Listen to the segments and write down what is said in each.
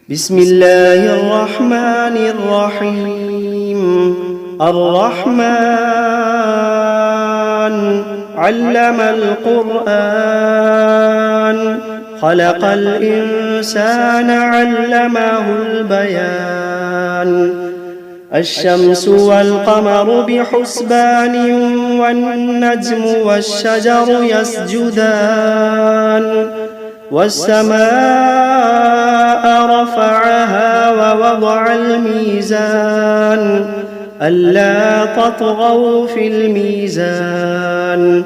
بسم الله الرحمن الرحيم. الرحمن علم القرآن، خلق الإنسان علمه البيان. الشمس والقمر بحسبان، والنجم والشجر يسجدان. والسماء رفعها ووضع الميزان، ألا تطغوا في الميزان.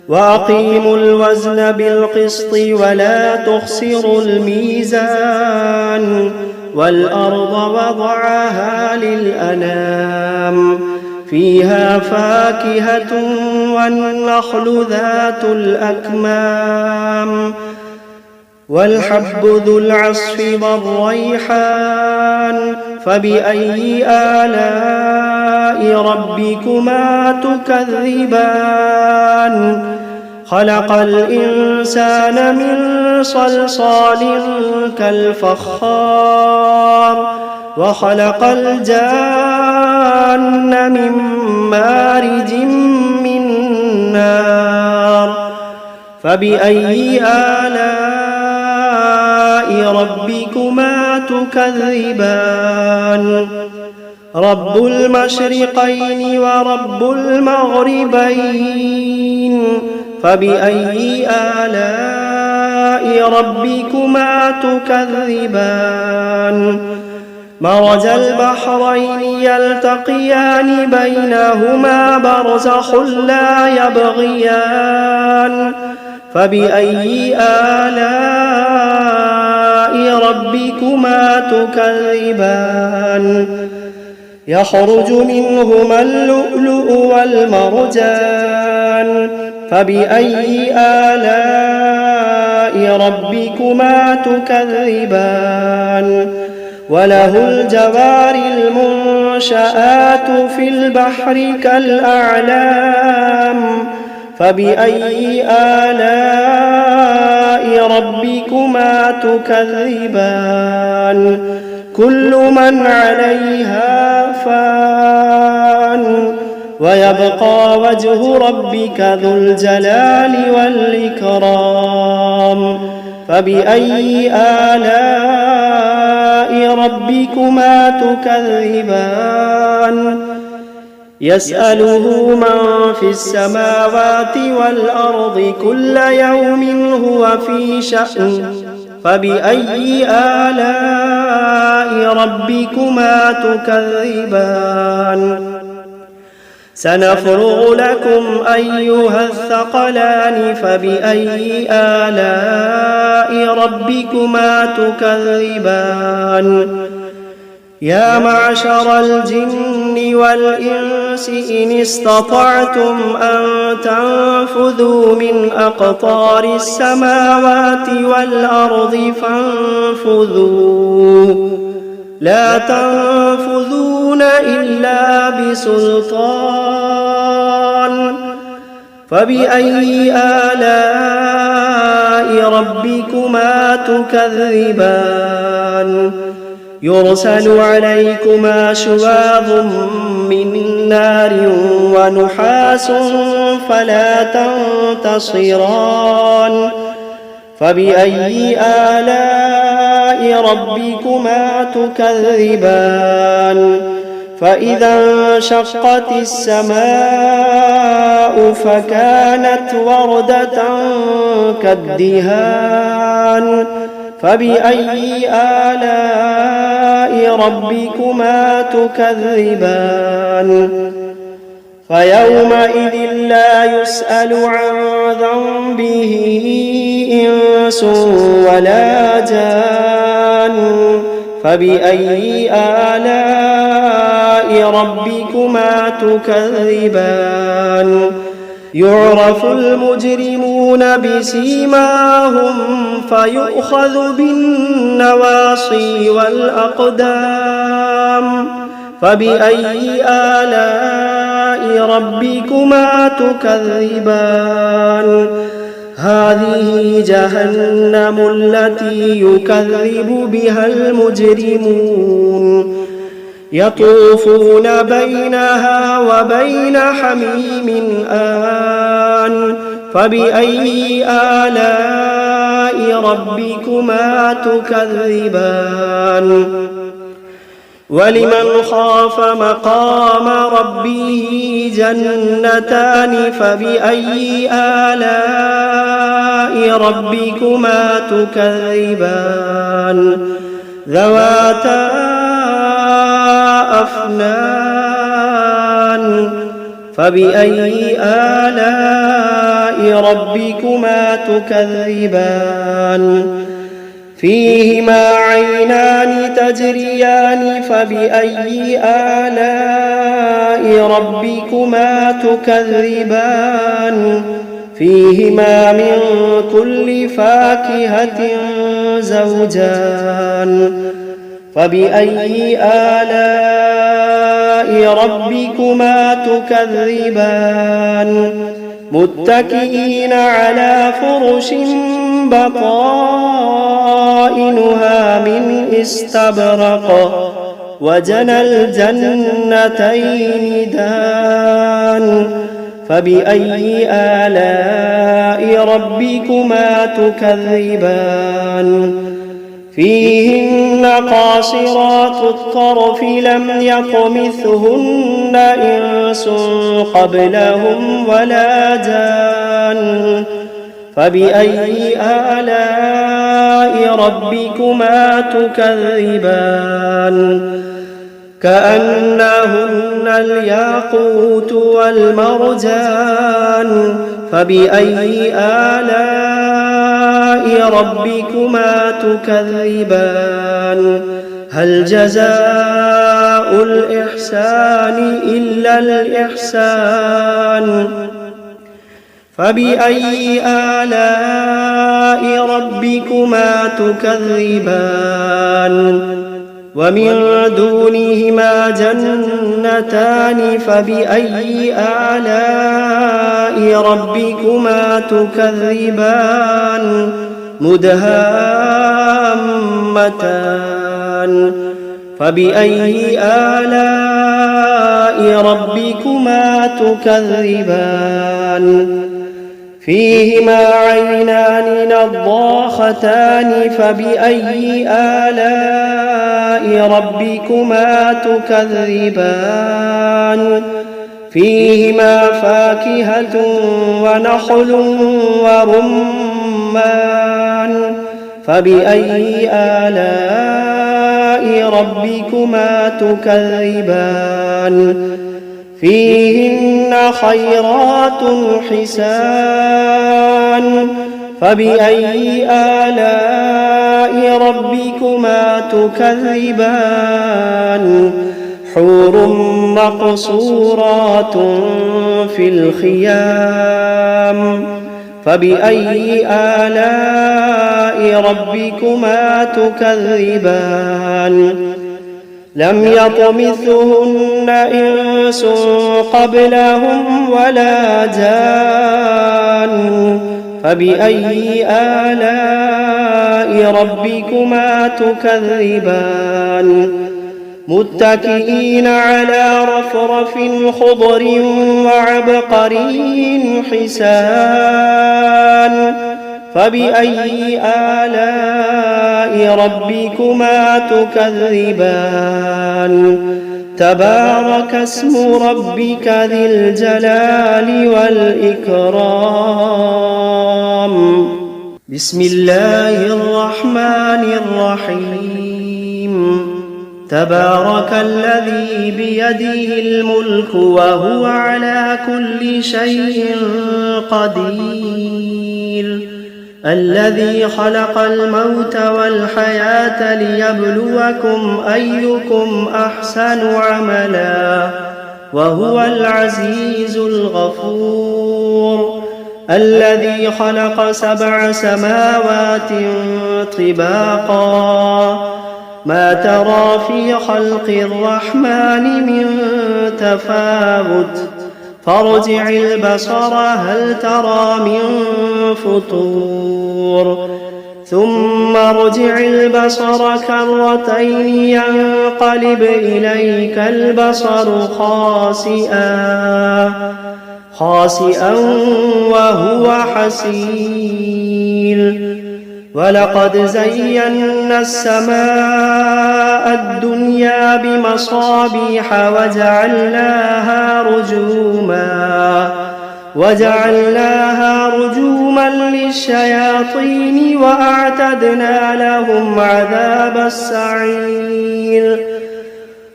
وأقيموا الوزن بالقسط ولا تخسروا الميزان. والأرض وضعها للأنام، فيها فاكهة والنخل ذات الأكمام، والحب ذو العصف والريحان. فبأي آلاء ربكما تكذبان؟ خلق الإنسان من صلصال كالفخار، وخلق الجان من مارج من نار. فبأي آلاء ربكما تكذبان؟ رب المشرقين ورب المغربين. فبأي آلاء ربكما تكذبان؟ مرج البحرين يلتقيان، بينهما برزخ لا يبغيان. فبأي آلاء ربكما تكذبان؟ يخرج منهما اللؤلؤ والمرجان. فبأي آلاء ربكما تكذبان؟ وله الجوار المنشآت في البحر كالأعلام. فبأي آلاء ربكما تكذبان؟ كل من عليها فان، ويبقى وجه ربك ذو الجلال والإكرام. فبأي آلاء ربكما تكذبان؟ يسأله من في السماوات والأرض كل يوم هو في شأن. فبأي آلاء ربكما تكذبان؟ سنفرغ لكم أيها الثقلان. فبأي آلاء ربكما تكذبان؟ يا معشر الجن والإنس إن استطعتم أن تنفذوا من أقطار السماوات والأرض فانفذوا، لا تنفذون إلا بسلطان. فبأي آلاء ربكما تكذبان؟ يرسل عليكما شواظ من نار ونحاس فلا تنتصران. فبأي آلاء ربكما تكذبان؟ فإذا انشقت السماء فكانت وردة كالدهان. فبأي آلاء ربكما تكذبان؟ فيومئذ لا يسأل عن ذنبه إنس ولا جان. فبأي آلاء ربكما تكذبان؟ يعرف المجرمون بسيماهم فيؤخذ بالنواصي والأقدام. فبأي آلاء ربكما تكذبان؟ هذه جهنم التي يكذب بها المجرمون يطوفون بينها وبين حميم آن فبأي آلاء ربكما تكذبان ولمن خاف مقام ربه جنتان فبأي آلاء ربكما تكذبان ذواتا أفنان فبأي آلاء ربكما تكذبان فيهما عينان تجريان فبأي آلاء ربكما تكذبان فيهما من كل فاكهة زوجان فبأي آلاء ربكما تكذبان متكئين على فرش بطائنها من استبرق وجنى الجنتين دان فبأي آلاء ربكما تكذبان فيهن قاصرات الطرف لم يطمثهن إنس قبلهم ولا جان فبأي آلاء ربكما تكذبان كأنهن الياقوت والمرجان فبأي آلاء ربكما تكذبان هل جزاء الإحسان إلا الإحسان فبأي آلاء ربكما تكذبان ومن دونهما جنتان فبأي آلاء ربكما تكذبان مدهامتان فبأي آلاء ربكما تكذبان فيهما عينان نضاختان فبأي آلاء ربكما تكذبان فيهما فاكهة ونخل ورمان فبأي آلاء ربكما تكذبان فيهن خيرات حسان فبأي آلاء ربكما تكذبان حور مقصورات في الخيام فبأي آلاء ربكما تكذبان لم يطمثهن إنس قبلهم ولا جان فبأي آلاء ربكما تكذبان متكئين على رفرف خضر وعبقري حسان فبأي آلاء ربكما تكذبان تبارك اسم ربك ذي الجلال والإكرام بسم الله الرحمن الرحيم تبارك الذي بيده الملك وهو على كل شيء قدير الذي خلق الموت والحياة ليبلوكم أيكم أحسن عملا وهو العزيز الغفور الذي خلق 7 سماوات طباقا ما ترى في خلق الرحمن من تفاوت فارجع البصر هل ترى من فطور ثم ارجع البصر كرتين ينقلب إليك البصر خاسئا وهو حسير ولقد زينا السماء الدنيا بمصابيح وجعلناها رجوما للشياطين وأعتدنا لهم عذاب السعير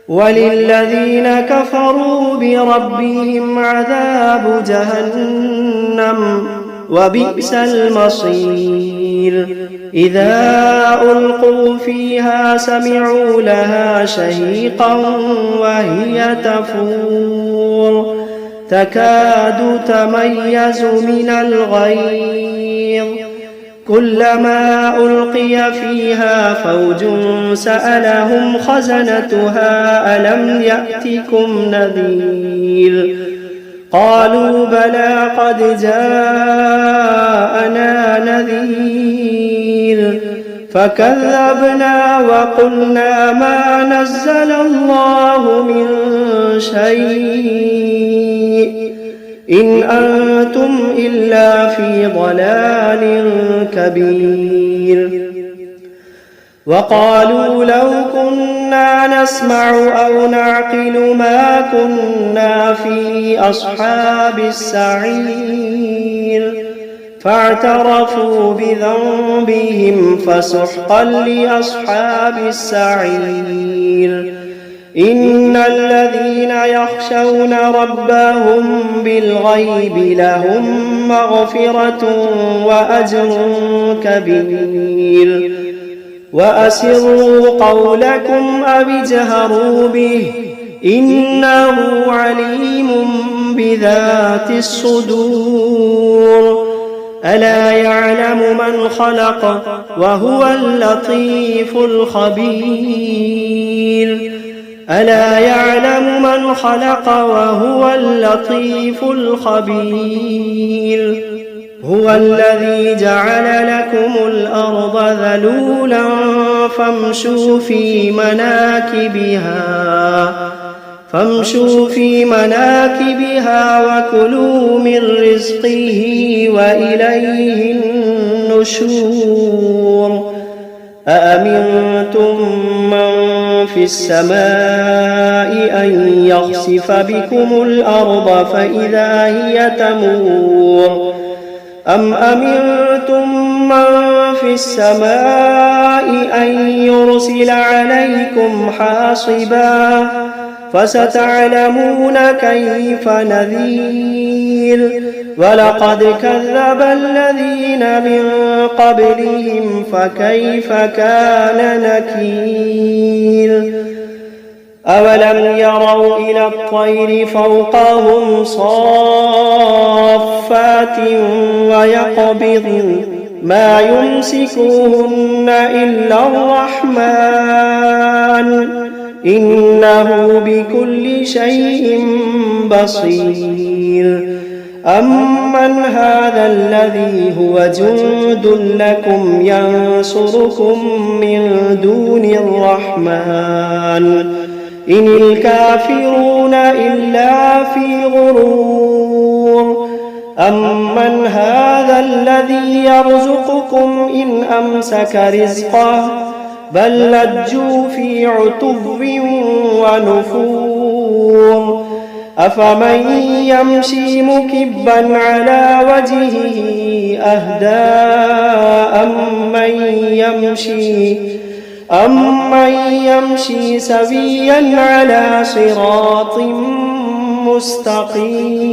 وللذين كفروا بربهم عذاب جهنم وبئس المصير إذا ألقوا فيها سمعوا لها شهيقا وهي تفور تكاد تميز من الغيظ كلما ألقي فيها فوج سألهم خزنتها ألم يأتكم نذير قالوا بلى قد جاءنا نذير فكذبنا وقلنا ما نزل الله من شيء إن أنتم إلا في ضلال كبير وقالوا لو كنا نسمع أو نعقل ما كنا في أصحاب السعير فاعترفوا بذنبهم فسحقا لأصحاب السعير إن الذين يخشون ربهم بالغيب لهم مغفرة وأجر كبير وأسروا قولكم أو اجهروا به إنه عليم بذات الصدور ألا يعلم من خلق وهو اللطيف الخبير ألا يعلم من خلق وهو اللطيف الخبير هو الذي جعل لكم الأرض ذلولا فامشوا في مناكبها وكلوا من رزقه وإليه النشور أأمنتم من في السماء أن يخسف بكم الأرض فإذا هي تمور أم أمنتم من في السماء أن يرسل عليكم حاصبا فستعلمون كيف نذير ولقد كذب الذين من قبلهم فكيف كان نكير أولم يروا إلى الطير فوقهم صافات ويقبضن ما يمسكوهن إلا الرحمن إنه بكل شيء بصير أمن هذا الذي هو جند لكم ينصركم من دون الرحمن إن الكافرون إلا في غرور أمن هذا الذي يرزقكم إن أمسك رزقه بل لجوا في عتب ونفور أفمن يمشي مكبا على وجهه أهدى أمن يمشي سويا على صراط مستقيم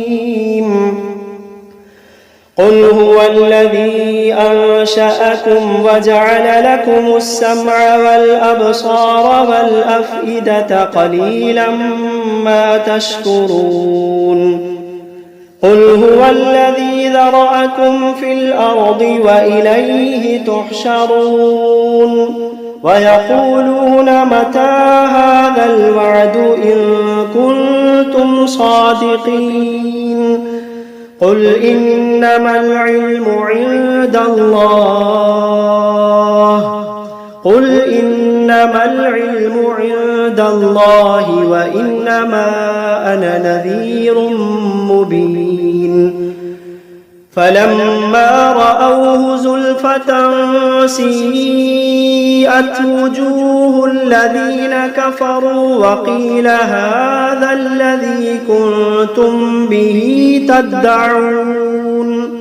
قل هو الذي أنشأكم وجعل لكم السمع والأبصار والأفئدة قليلا ما تشكرون قل هو الذي ذرأكم في الأرض وإليه تحشرون ويقولون متى هذا الوعد إن كنتم صادقين قل إنما العلم عند الله وإنما أنا نذير مبين فلما رأوه زلفة سيئت وجوه الذين كفروا وقيل هذا الذي كنتم به تدعون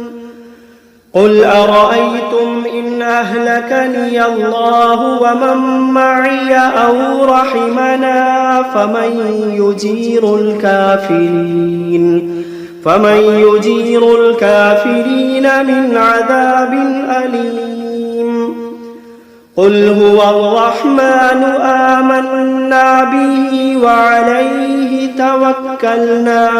قل أرأيتم إن أهلكني الله ومن معي أو رحمنا فمن يجير الكافرين من عذاب أليم قل هو الرحمن آمنا به وعليه توكلنا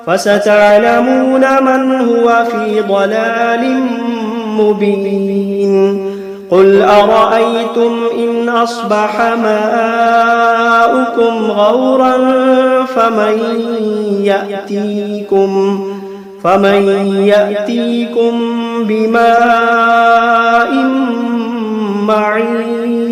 فستعلمون من هو في ضلال مبين قل أرأيتم إن أصبح ماؤكم غورا فمن يأتيكم بماء معين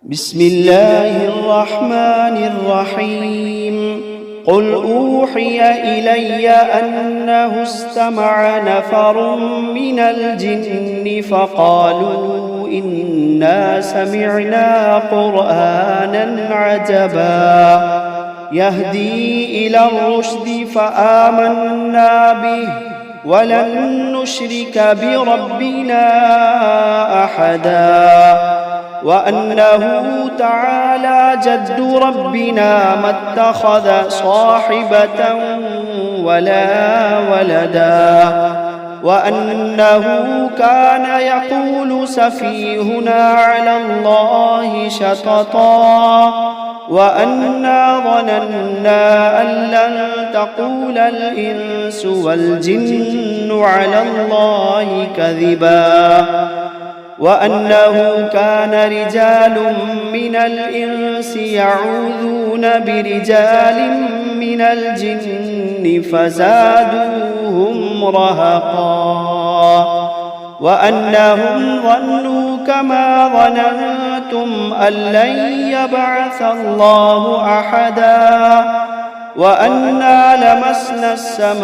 بسم الله الرحمن الرحيم قل أوحي إلي أنه استمع نفر من الجن فقالوا إنا سمعنا قرآنا عجبا يهدي إلى الرشد فآمنا به ولن نشرك بربنا أحدا وأنه تعالى جد ربنا ما اتخذ صاحبة ولا ولدا وأنه كان يقول سفيهنا على الله شططا وأنا ظننا أن لن تقول الإنس والجن على الله كذبا وأنه كان رجال من الإنس يعوذون برجال من الجن فزادوهم رهقا وأنهم ظنوا كما ظننتم أن لن يبعث الله أحدا وأنا لمسنا السماء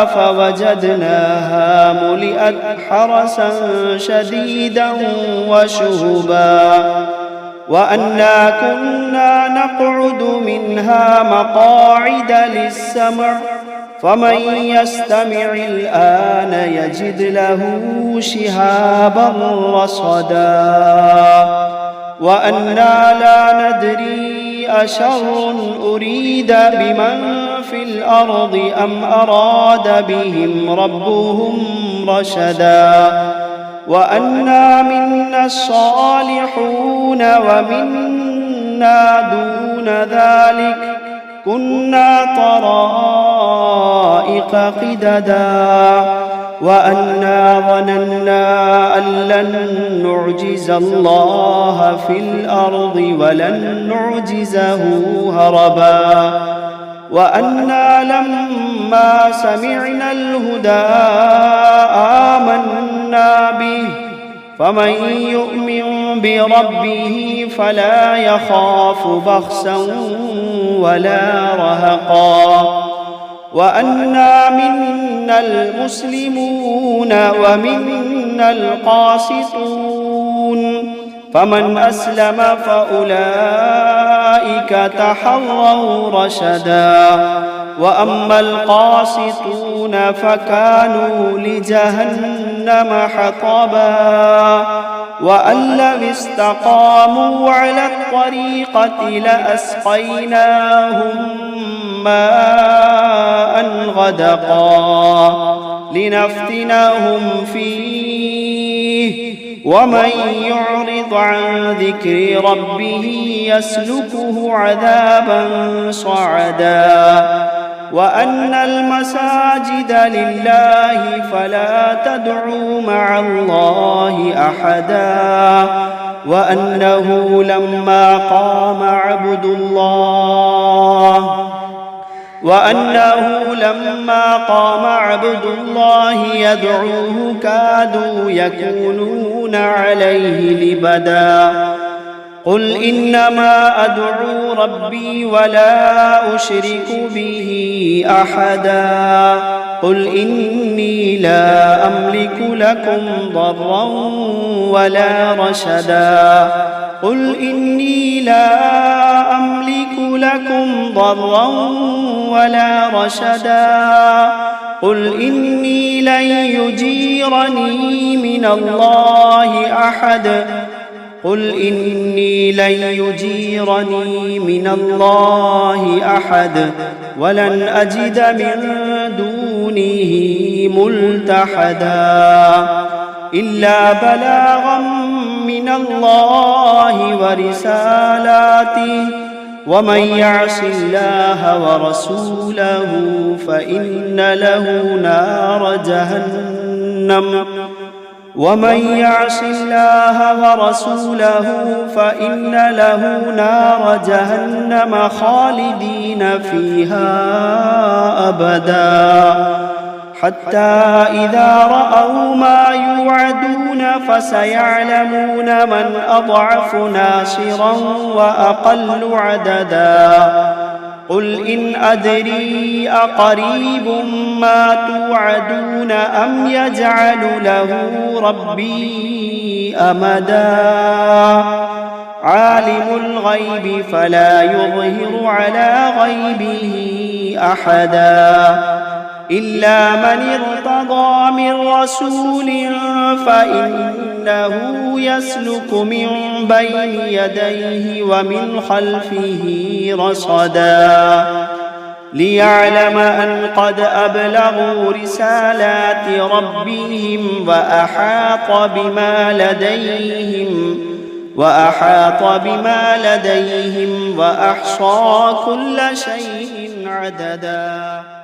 فوجدناها ملئت حرسا شديدا وشهبا وأنا كنا نقعد منها مقاعد للسمع فمن يستمع الآن يجد له شهابا رصدا وأنا لا ندري أشر أريد بمن في الأرض أم أراد بهم ربهم رشدا وأنا منا الصالحون ومنا دون ذلك كنا طرائق قددا وأنا ظننا أن لن نعجز الله في الأرض ولن نعجزه هربا وأنا لما سمعنا الهدى آمنا به فمن يؤمن بربه فلا يخاف بخسا ولا رهقا وأنا منا المسلمون ومنا القاسطون فمن أسلم فأولئك تحروا رشدا وأما القاسطون فكانوا لجهنم حطبا وأن لو استقاموا على الطريقة لأسقيناهم ماء غدقا لنفتنهم فيه ومن يعرض عن ذكر ربه يسلكه عذابا صعدا وأن المساجد لله فلا تدعوا مع الله أحدا وأنه لما قام عبد الله يدعوه كادوا يكونون عليه لبدا قل إنما أدعو ربي ولا أشرك به أحدا قل إني لا أملك لكم ضرا ولا رشدا قل إني لا أملك لكم ضرا ولا رشدا قل إني لن يجيرني من الله أحد قل إني لن يجيرني من الله أحد ولن أجد من دونه ملتحدا إلا بلاغا من الله ورسالاته ومن يعص الله ورسوله فإن له نار جهنم خالدين فيها أبدا حتى إذا رأوا ما يوعدون فسيعلمون من أضعف ناصرا وأقل عددا قل إن أدري أقريب ما توعدون أم يجعل له ربي أمدا عالم الغيب فلا يظهر على غيبه أحدا إلا من ارتضى من رسول فإنه يسلك من بين يديه ومن خلفه رصدا ليعلم أن قد أبلغوا رسالات ربهم وأحاط بما لديهم وأحصى كل شيء عددا.